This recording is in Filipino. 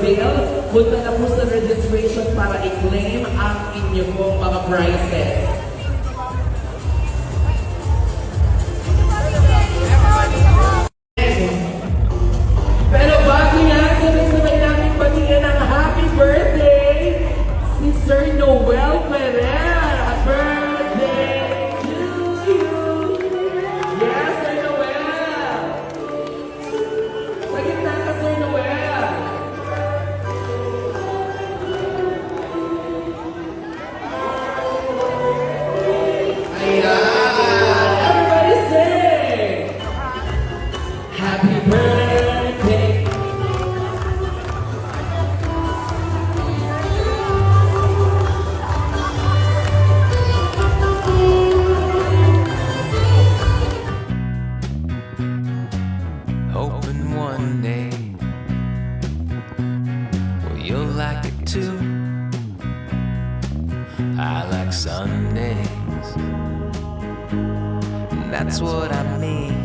Bill. Punta na po sa registration para i-claim ang inyong mga prizes. Pero bago yan, sabay-sabay namin batiin ang happy birthday si Sir Noel Ferrer. Happy birthday to you. Yes, Sir Noel. Sa gitna ka, Sir Noel. Ayan. Everybody sing. Happy birthday. Hoping one day, well, you'll like it too. I like Sundays, and that's what I mean.